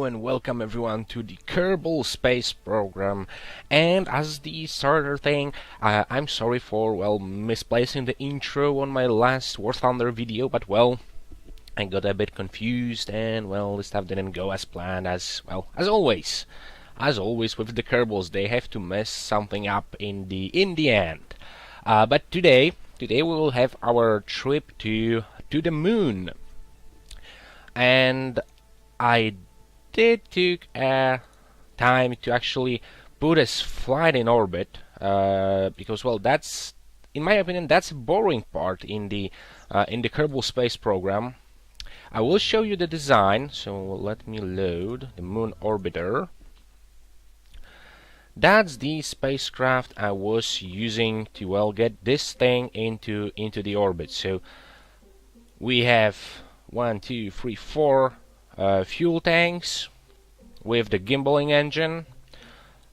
and welcome everyone to the Kerbal space program. And as the starter thing, I'm sorry for, misplacing the intro on my last War Thunder video, but I got a bit confused and the stuff didn't go as planned as always. As always with the Kerbals, they have to mess something up in the end. But today we will have our trip to the moon. And I did took time to actually put a flight in orbit because that's, in my opinion, that's a boring part in the Kerbal space program. I will show you the design, so let me load the moon orbiter. That's the spacecraft I was using to get this thing into the orbit. So we have 1, 2, 3, 4 fuel tanks with the gimbaling engine,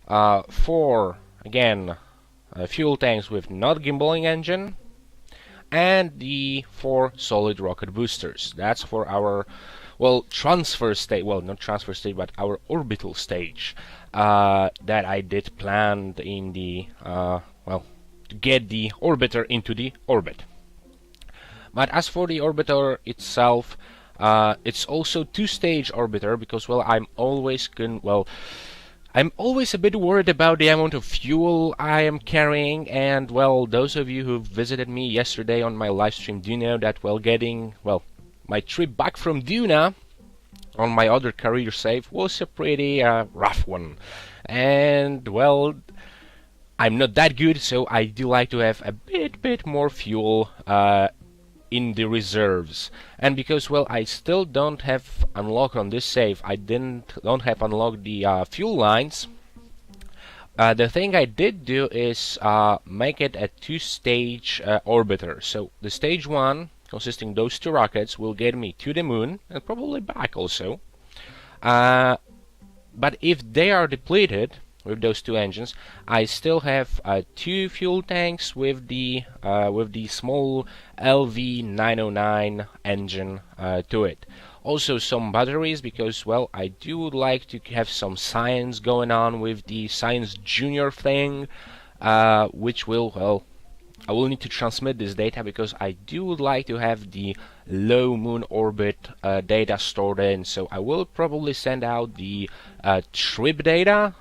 4 again fuel tanks with not gimbaling engine, and the 4 solid rocket boosters. That's for our transfer stage, not transfer stage, but our orbital stage that I did plan in the to get the orbiter into the orbit. But as for the orbiter itself, it's also 2-stage orbiter because I'm always a bit worried about the amount of fuel I am carrying, and those of you who visited me yesterday on my live stream do know that getting my trip back from Duna on my other carrier save was a pretty rough one, and I'm not that good, so I do like to have a bit more fuel in the reserves. And because I still don't have unlocked on this save, I don't have unlocked the fuel lines. The thing I did do is make it a 2-stage orbiter. So the stage 1, consisting those 2 rockets, will get me to the moon and probably back also. But if they are depleted with those 2 engines, I still have 2 fuel tanks with the small LV909 engine to it. Also some batteries because I do like to have some science going on with the Science Junior thing, which will I will need to transmit this data because I do like to have the low moon orbit data stored in. So I will probably send out the trip data,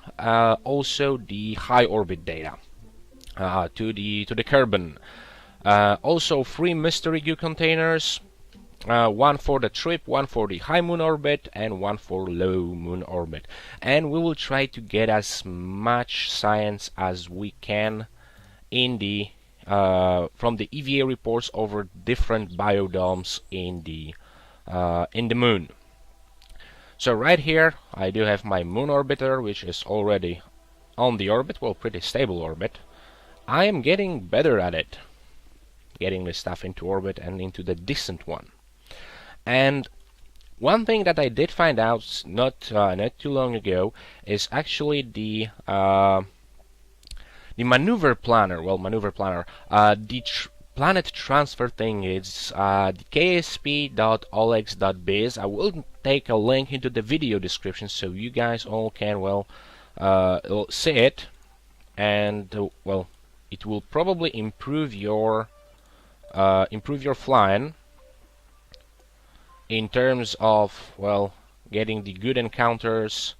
also the high orbit data to the Kerbal. Also 3 mystery goo containers, 1 for the trip, 1 for the high moon orbit, and 1 for low moon orbit. And we will try to get as much science as we can in the from the EVA reports over different biodomes in the moon. So right here I do have my moon orbiter, which is already on the orbit, pretty stable orbit. I am getting better at it, getting this stuff into orbit and into the decent one. And one thing that I did find out not too long ago is actually the maneuver planner. The planet transfer thing is the ksp.olex.biz. I will take a link into the video description so you guys all can see it, and it will probably improve your flying in terms of getting the good encounters.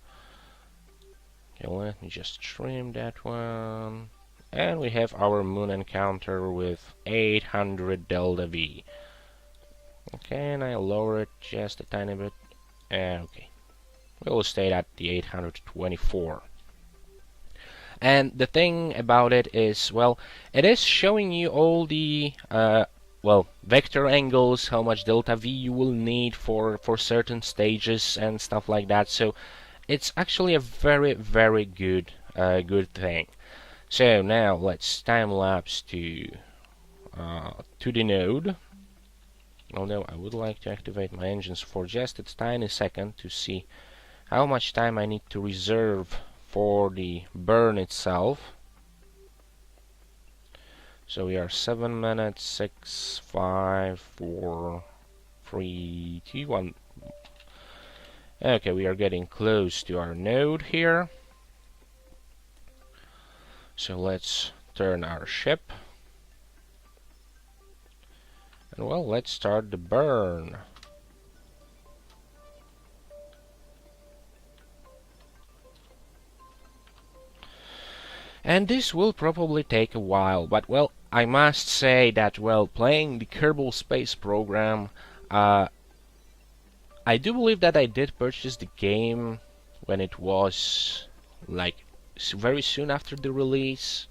Okay, let me just trim that one. And we have our moon encounter with 800 delta V. Okay, and I lower it just a tiny bit. Okay, we'll stay at the 824. And the thing about it is, it is showing you all the vector angles, how much delta V you will need for certain stages and stuff like that. So it's actually a very good thing. So now let's time lapse to the node. Although I would like to activate my engines for just a tiny second to see how much time I need to reserve for the burn itself. So we are 7 minutes, 6, 5, 4, 3, 2, 1. Okay, we are getting close to our node here. So let's turn our ship. And well, let's start the burn. And this will probably take a while, but well, I must say that, well, playing the Kerbal space program, I do believe that I did purchase the game when it was like very soon after the release.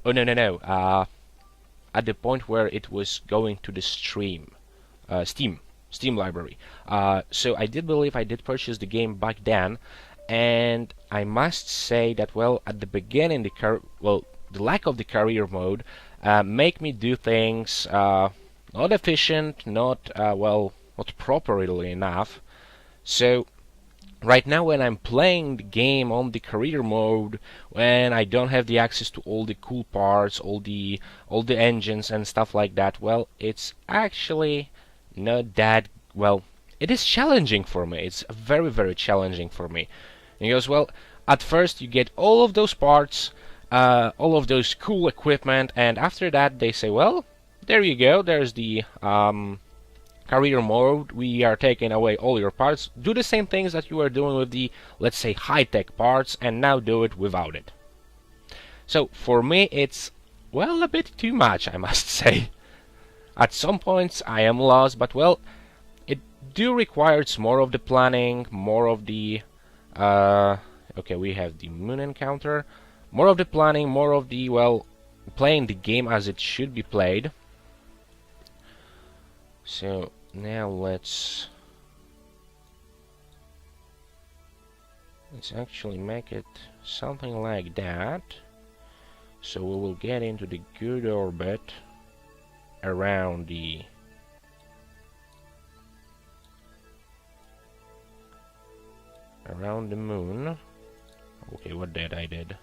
Oh no, at the point where it was going to the Steam library. So I did believe I did purchase the game back then, and I must say that, well, at the beginning, the lack of the career mode make me do things not efficient, not not properly enough. So right now, when I'm playing the game on the career mode, when I don't have the access to all the cool parts, all the engines and stuff like that, well, it's actually not that well. It is challenging for me. It's very challenging for me. Because, well, at first you get all of those parts, all of those cool equipment, and after that they say, well, there you go, there's the career mode, we are taking away all your parts, do the same things that you are doing with the, let's say, high-tech parts, and now do it without it. So, for me, it's, well, a bit too much, I must say. At some points I am lost, but, well, it do requires more of the planning, more of the okay, we have the moon encounter. More of the planning, more of the, well, playing the game as it should be played. So now let's actually make it something like that. So we will get into the good orbit around the moon. Okay, what did I did?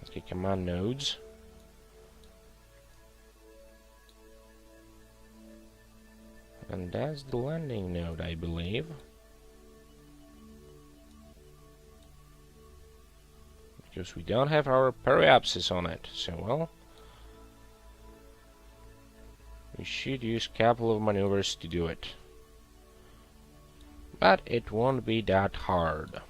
Okay, command nodes. And that's the landing node, I believe. Because we don't have our periapsis on it, so well, we should use a couple of maneuvers to do it. But it won't be that hard.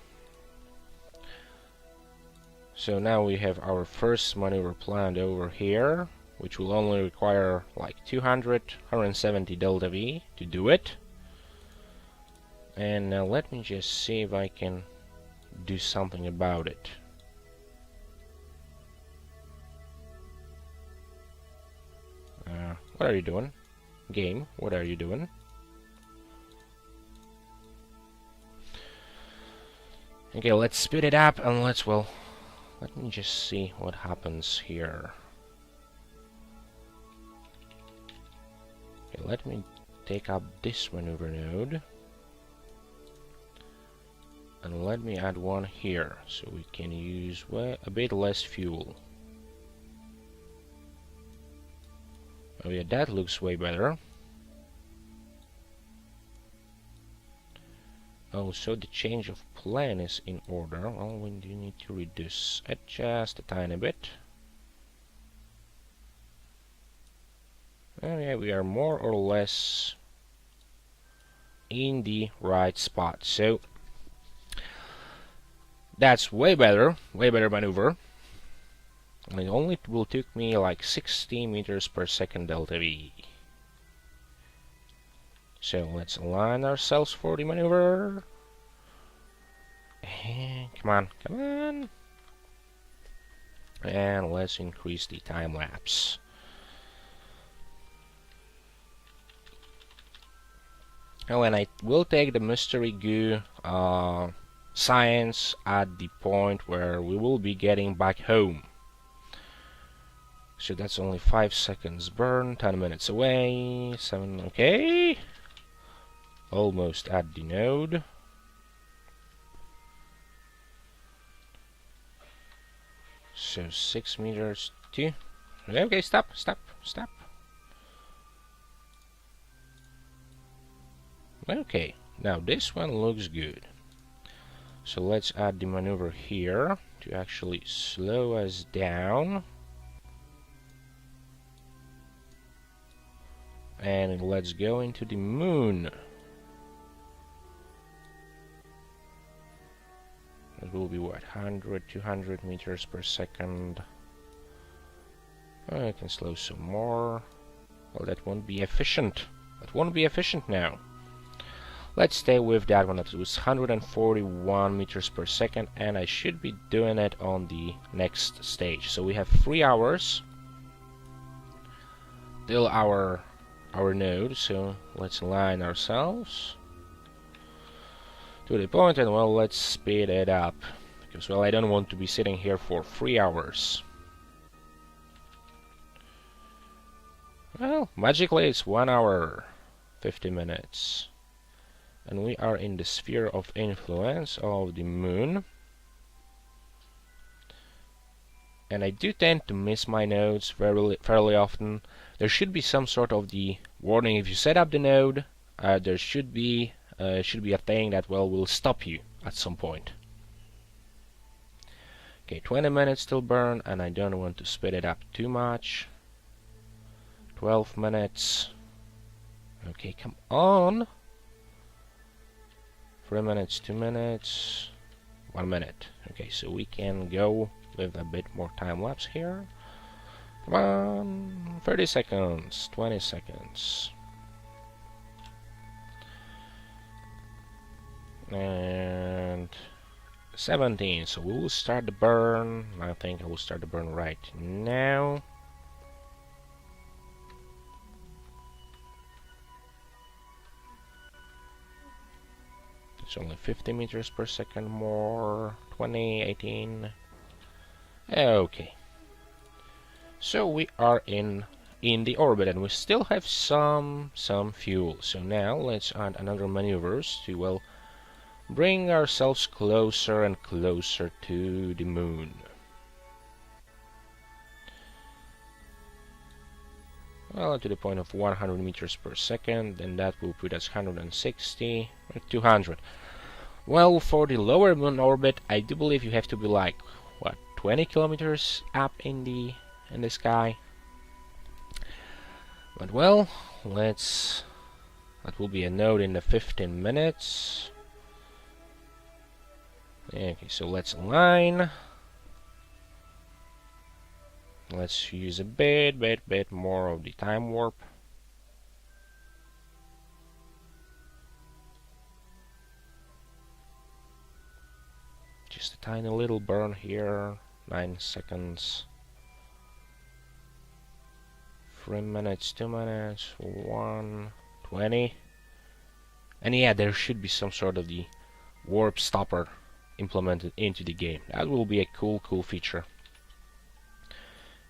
So now we have our first maneuver planned over here, which will only require like 170 delta V to do it. And now let me just see if I can do something about it. What are you doing? Game, what are you doing? Okay, let's speed it up and let's, well, let me just see what happens here. Okay, let me take up this maneuver node. And let me add one here, so we can use a bit less fuel. Oh yeah, that looks way better. Oh, so the change of plan is in order. Well, we do need to reduce it just a tiny bit. Oh yeah, we are more or less in the right spot. So that's way better maneuver. And it only will take me like 60 meters per second delta V. So let's align ourselves for the maneuver. And come on. And let's increase the time lapse. Oh, and I will take the mystery goo science at the point where we will be getting back home. So that's only 5 seconds burn, 10 minutes away, 7, okay. Almost at the node. So 6 meters to... Okay, stop. Okay, now this one looks good. So let's add the maneuver here to actually slow us down. And let's go into the moon. It will be what, 100, 200 meters per second. I can slow some more. Well, that won't be efficient. That won't be efficient now. Let's stay with that one. That was 141 meters per second, and I should be doing it on the next stage. So we have 3 hours till our node. So let's align ourselves to the point, and well, let's speed it up because, well, I don't want to be sitting here for 3 hours. Well, magically it's 1 hour 50 minutes, and we are in the sphere of influence of the moon. And I do tend to miss my nodes fairly often. There should be some sort of the warning if you set up the node. There should be a thing that, well, will stop you at some point. Okay, 20 minutes till burn, and I don't want to speed it up too much. 12 minutes. Okay, come on. 3 minutes, 2 minutes, 1 minute. Okay, so we can go with a bit more time lapse here. Come on, 30 seconds, 20 seconds. And 17, so we will start the burn. I think I will start the burn right now. It's only 50 meters per second more. 20, 18. Okay. So we are in the orbit, and we still have some fuel. So now let's add another maneuvers to, well, bring ourselves closer and closer to the moon. Well, to the point of 100 meters per second, and that will put us 160 or 200. Well, for the lower moon orbit, I do believe you have to be like, what, 20 kilometers up in the sky. But well, that will be a node in the 15 minutes. Okay, so let's align. Let's use a bit more of the time warp. Just a tiny little burn here. 9 seconds. 3 minutes, 2 minutes, 1, 20. And yeah, there should be some sort of the warp stopper implemented into the game. That will be a cool feature.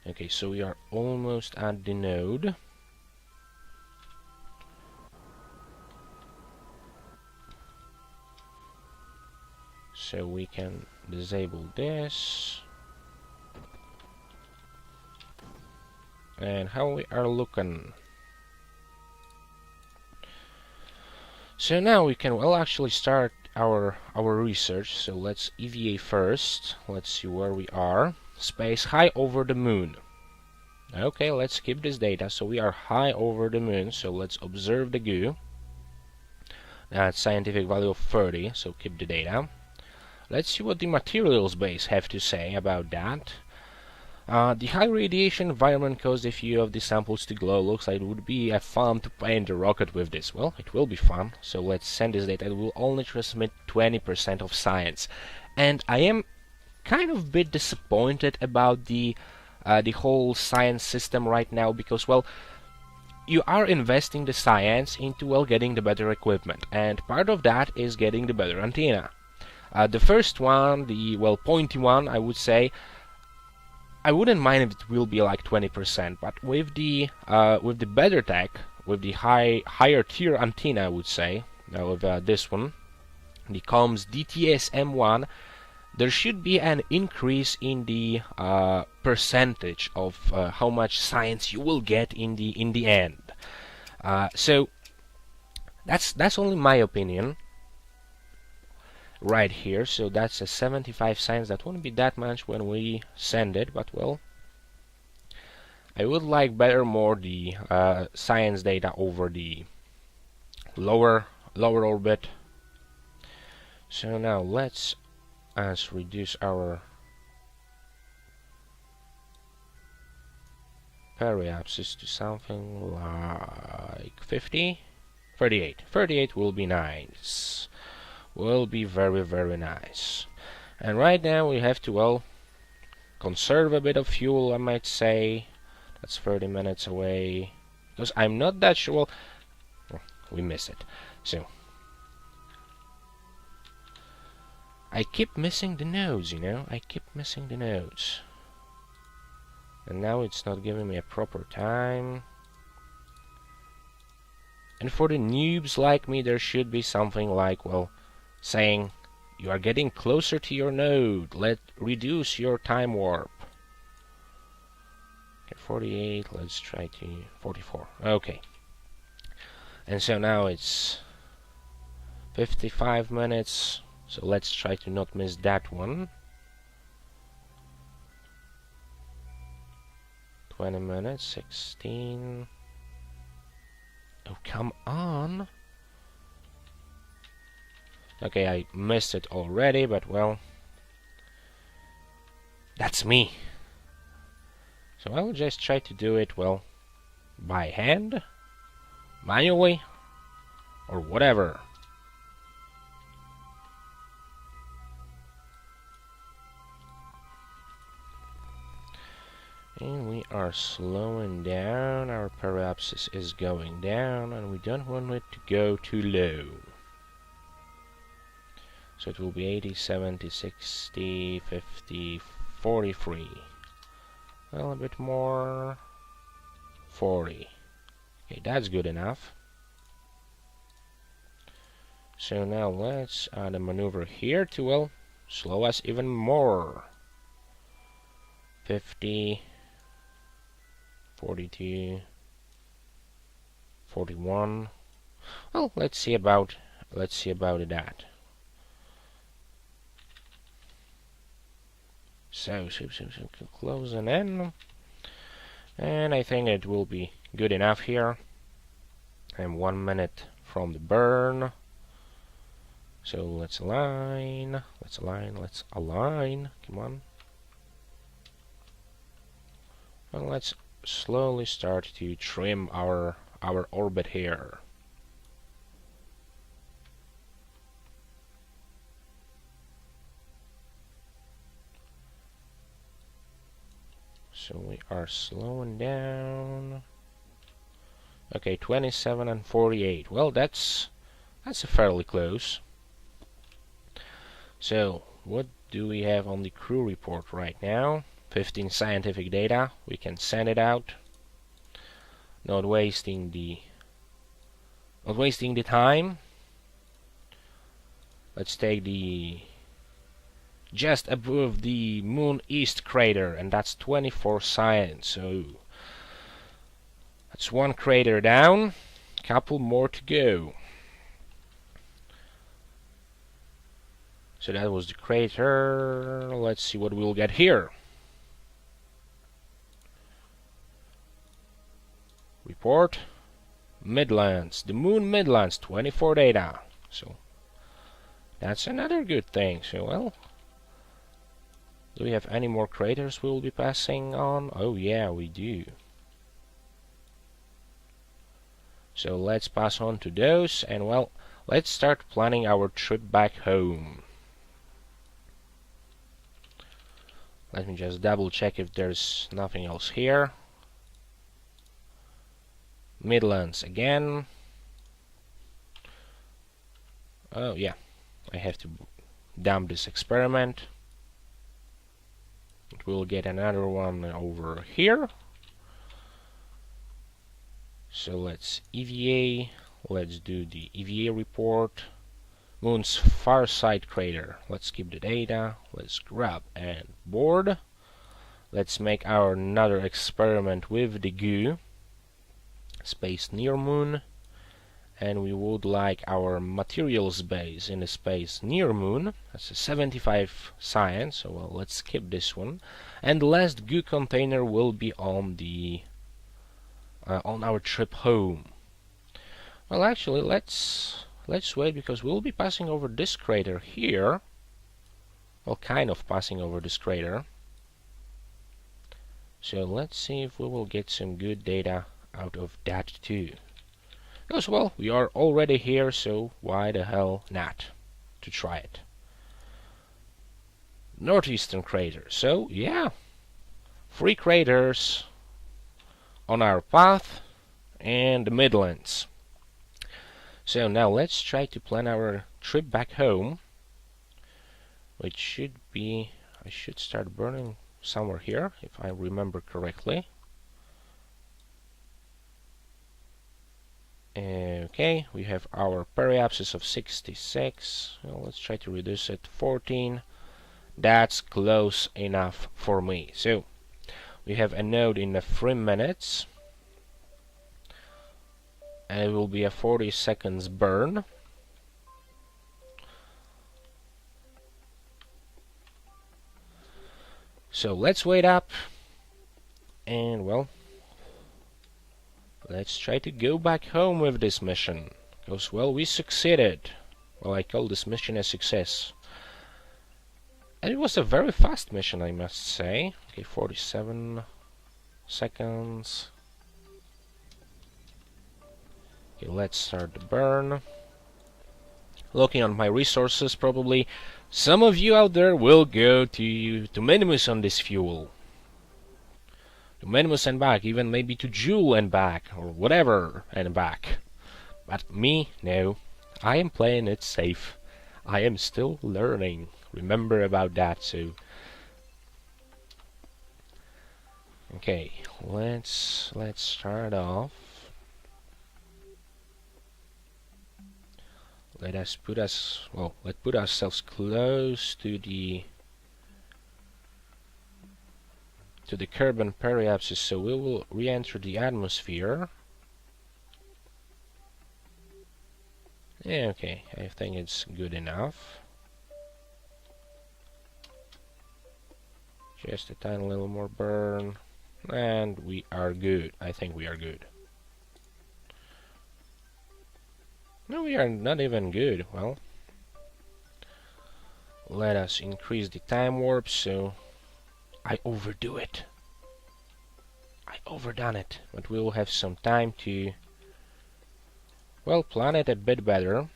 Okay, so we are almost at the node. So we can disable this. And how we are looking. So now we can, well, actually start our research. So let's EVA first. Let's see where we are. Space high over the moon. Okay, let's keep this data. So we are high over the moon. So let's observe the goo. That's scientific value of 30. So keep the data. Let's see what the materials base have to say about that. The high radiation environment caused a few of the samples to glow. Looks like it would be fun to paint the rocket with this. Well, it will be fun. So let's send this data. It will only transmit 20% of science. And I am kind of a bit disappointed about the whole science system right now, because, well, you are investing the science into, well, getting the better equipment, and part of that is getting the better antenna. The first one, the, well, pointy one, I would say, I wouldn't mind if it will be like 20%, but with the better tech, with the higher tier antenna, I would say, with this one, the comms DTS M1, there should be an increase in the percentage of how much science you will get in the end. So That's only my opinion right here. So that's a 75 science. That won't be that much when we send it, but well, I would like better more the science data over the lower orbit. So now let's reduce our periapsis to something like 50. 38. 38 will be nice. Will be very, very nice. And right now we have to, well, conserve a bit of fuel, I might say. That's 30 minutes away. Because I'm not that sure. Well, we miss it. So I keep missing the nodes, you know. I keep missing the nodes. And now it's not giving me a proper time. And for the noobs like me, there should be something like, well, saying you are getting closer to your node. Reduce your time warp. Okay, 48. Let's try to 44. Okay. And so now it's 55 minutes. So let's try to not miss that one. 20 minutes, 16. Oh, come on. Okay, I missed it already, but well, that's me. So I will just try to do it, well, by hand, manually, or whatever. And we are slowing down, our periapsis is going down, and we don't want it to go too low. So it will be 80, 70, 60, 50, 43. Well, a bit more. 40. Okay, that's good enough. So now let's add a maneuver here to, well, slow us even more. 50, 42, 41. Well, let's see about that. So closing in, and I think it will be good enough here. I'm 1 minute from the burn. So let's align. Come on. And let's slowly start to trim our orbit here. So we are slowing down. Okay, 27 and 48. Well, that's a fairly close. So what do we have on the crew report right now? 15 scientific data. We can send it out. Not wasting the time. Let's take the just above the moon east crater, and that's 24 science. So that's one crater down. Couple more to go. So that was the crater. Let's see what we'll get here. Report Midlands, the moon Midlands, 24 data. So that's another good thing. So well, do we have any more craters we'll be passing on? Oh yeah, we do. So let's pass on to those, and well, let's start planning our trip back home. Let me just double check if there's nothing else here. Midlands again. Oh yeah, I have to dump this experiment. We'll get another one over here. So let's EVA. Let's do the EVA report. Moon's far side crater. Let's keep the data. Let's grab and board. Let's make our another experiment with the goo. Space near moon. and we would like our materials base in a space near Moon. That's a 75 science, so well, let's skip this one. And the last goo container will be on the on our trip home. Well, actually, let's wait, because we'll be passing over this crater here. Well, kind of passing over this crater. So let's see if we will get some good data out of that too. Because, well, we are already here, so why the hell not to try it. Northeastern crater. So, yeah, 3 craters on our path and the Midlands. So now let's try to plan our trip back home, which should be, I should start burning somewhere here, if I remember correctly. Okay, we have our periapsis of 66. Well, let's try to reduce it to 14. That's close enough for me. So we have a node in 3 minutes, and it will be a 40 seconds burn. So let's wait up, and well, let's try to go back home with this mission, because, well, we succeeded. Well, I call this mission a success. And it was a very fast mission, I must say. Okay, 47 seconds. Okay, let's start the burn. Looking at my resources, probably some of you out there will go to Minimus on this fuel. To Minimus and back, even maybe to Joule and back, or whatever and back. But me, no. I am playing it safe. I am still learning. Remember about that, so... Okay, let's start off. Let's put ourselves close to the Kerbal periapsis, so we will re-enter the atmosphere. Yeah, okay, I think it's good enough. Just a tiny little more burn, and we are good. I think we are good. No, we are not even good. Well, let us increase the time warp, so I overdo it. I overdone it, but we will have some time to, well, plan it a bit better.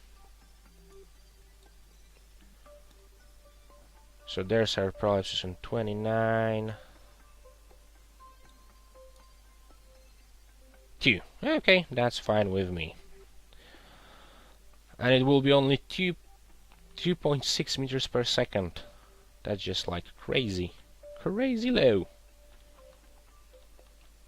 So there's our process on 29. 2. Okay, that's fine with me. And it will be only 2.6 meters per second. That's just like crazy low.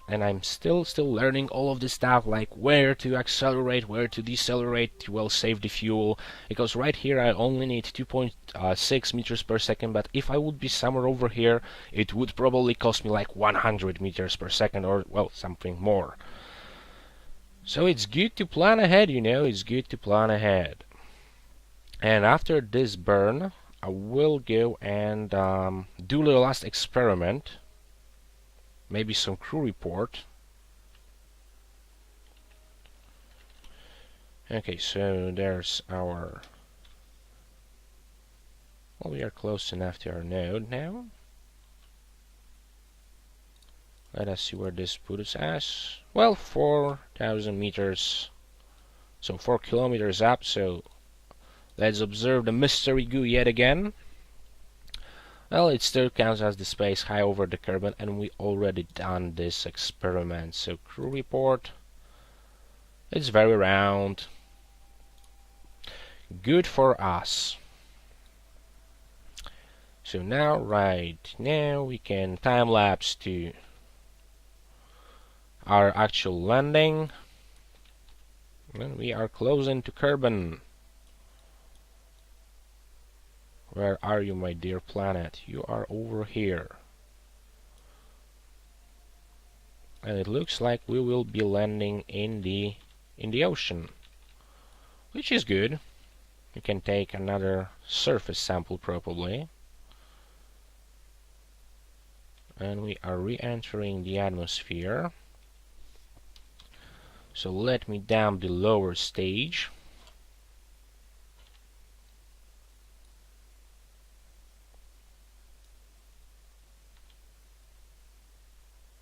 And I'm still learning all of this stuff, like where to accelerate, where to decelerate to, well, save the fuel. Because right here I only need 2.6 meters per second, but if I would be somewhere over here, it would probably cost me like 100 meters per second, or, well, something more. So it's good to plan ahead, you know, it's good to plan ahead. And after this burn, I will go and do the last experiment. Maybe some crew report. Okay, so there's our... Well, we are close enough to our node now. Let us see where this puts us. Well, 4,000 meters. So 4 kilometers up, so let's observe the mystery goo yet again. Well, it still counts as the space high over the Kerbal, and we already done this experiment. So crew report. It's very round. Good for us. So now, right now, we can time lapse to our actual landing, and we are closing to Kerbal. Where are you, my dear planet? You are over here. And it looks like we will be landing in the ocean. which is good. You can take another surface sample probably. And we are re-entering the atmosphere. So let me damp the lower stage.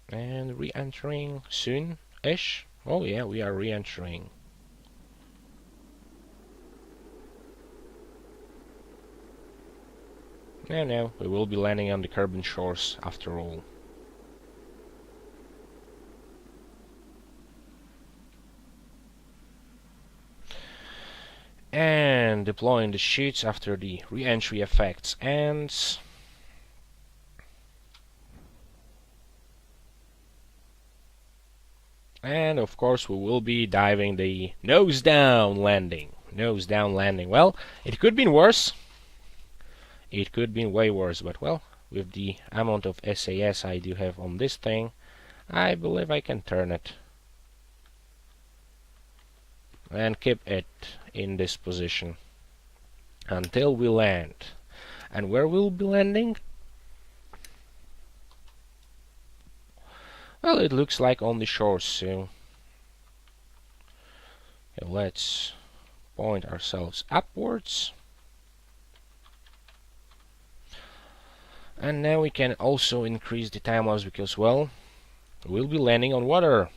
And re-entering soon-ish. Oh yeah, we are re-entering. No, we will be landing on the Kerbal shores after all. And deploying the chutes after the re-entry effects ends. And of course we will be diving the nose down landing. Nose down landing. Well, it could have been worse. It could have been way worse, but well, with the amount of SAS I do have on this thing, I believe I can turn it. And keep it in this position until we land. And where we'll be landing? Well, it looks like on the shores, so okay, let's point ourselves upwards. And now we can also increase the time lapse because, well, we'll be landing on water.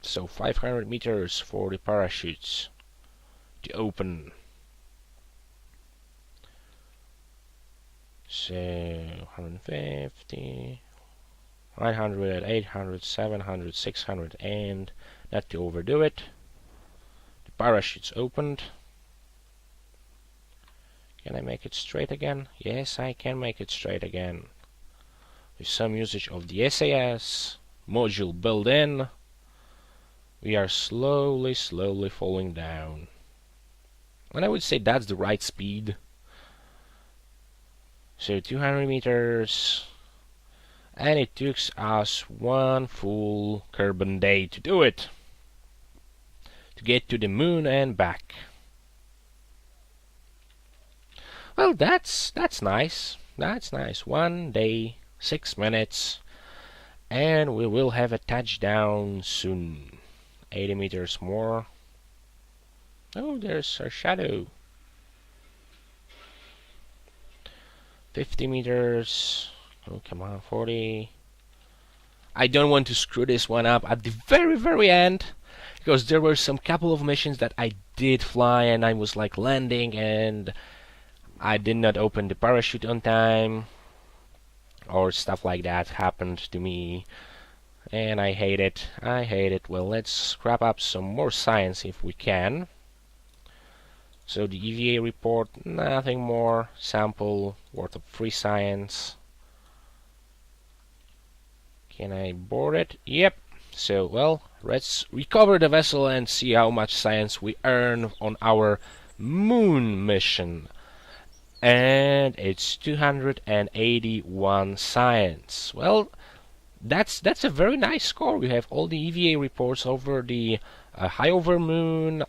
So 500 meters for the parachutes to open. So 150, 900, 800, 700, 600, and not to overdo it, the parachutes opened. Can I make it straight again? Yes, I can make it straight again. With some usage of the SAS module built in, we are slowly falling down. And I would say that's the right speed. So 200 meters, and it took us one full Kerbal day to do it, to get to the moon and back. Well, that's nice. That's nice. 1 day, 6 minutes, and we will have a touchdown soon. 80 meters more. Oh, there's our shadow. 50 meters. Oh, come on, 40. I don't want to screw this one up at the very end, because there were some couple of missions that I did fly and I was like landing and I did not open the parachute on time, or stuff like that happened to me, and I hate it. I hate it. Well, let's scrap up some more science if we can. So the EVA report, nothing more. Sample worth of free science. Can I board it? Yep. So, well, let's recover the vessel and see how much science we earn on our moon mission. And it's 281 science. Well, that's a very nice score. We have all the EVA reports over the high over moon,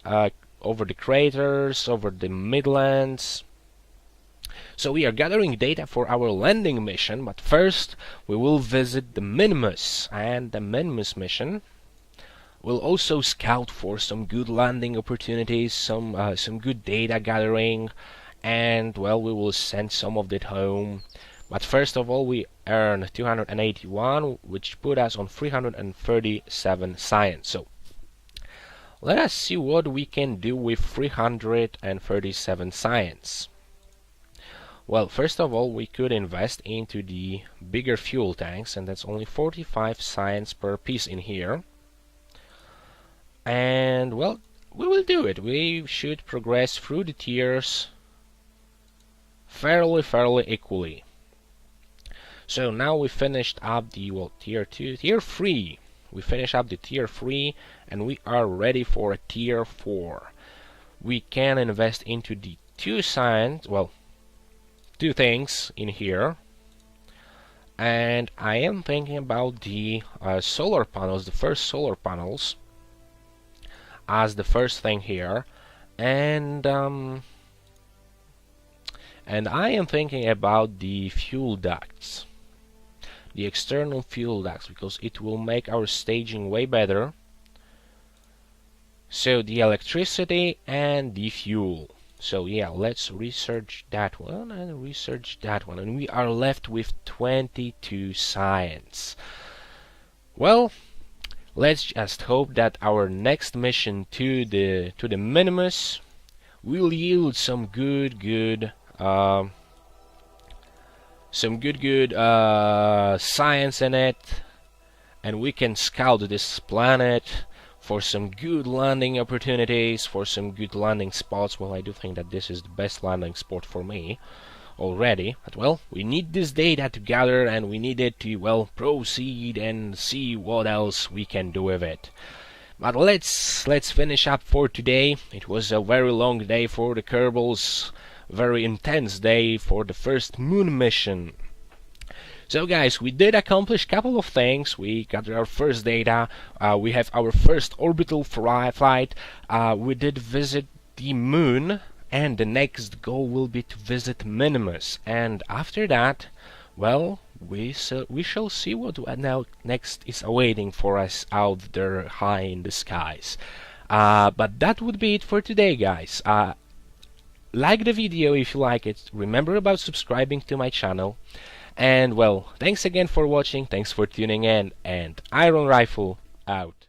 over the craters, over the midlands. So we are gathering data for our landing mission, but first we will visit the Minimus, and the Minimus mission will also scout for some good landing opportunities, some good data gathering, and well, we will send some of it home. But first of all, we earn 281, which put us on 337 science. So let us see what we can do with 337 science. Well, first of all, we could invest into the bigger fuel tanks, and that's only 45 science per piece in here. And well, we will do it. We should progress through the tiers fairly equally. So now we finished up the tier 2, tier 3. We finished up the tier 3 and we are ready for a tier 4. We can invest into the two things in here. And I am thinking about the solar panels, the first solar panels. as the first thing here, and I am thinking about the fuel ducts, the external fuel ducts, because it will make our staging way better. So the electricity and the fuel. So yeah, let's research that one and research that one, and we are left with 22 science. Well, let's just hope that our next mission to the Minimus will yield some good science in it, and we can scout this planet for some good landing opportunities, for some good landing spots. Well, I do think that this is the best landing spot for me already, but well, we need this data to gather, and we need it to, well, proceed and see what else we can do with it. But let's finish up for today. It was a very long day for the Kerbals, very intense day for the first moon mission. So guys, we did accomplish a couple of things. We got our first data, we have our first orbital flight, we did visit the moon, and the next goal will be to visit Minimus. And after that, well, we shall see what now next is awaiting for us out there high in the skies. But that would be it for today, guys. Like the video if you like it, remember about subscribing to my channel. And well, thanks again for watching, thanks for tuning in, and Iron Rifle out.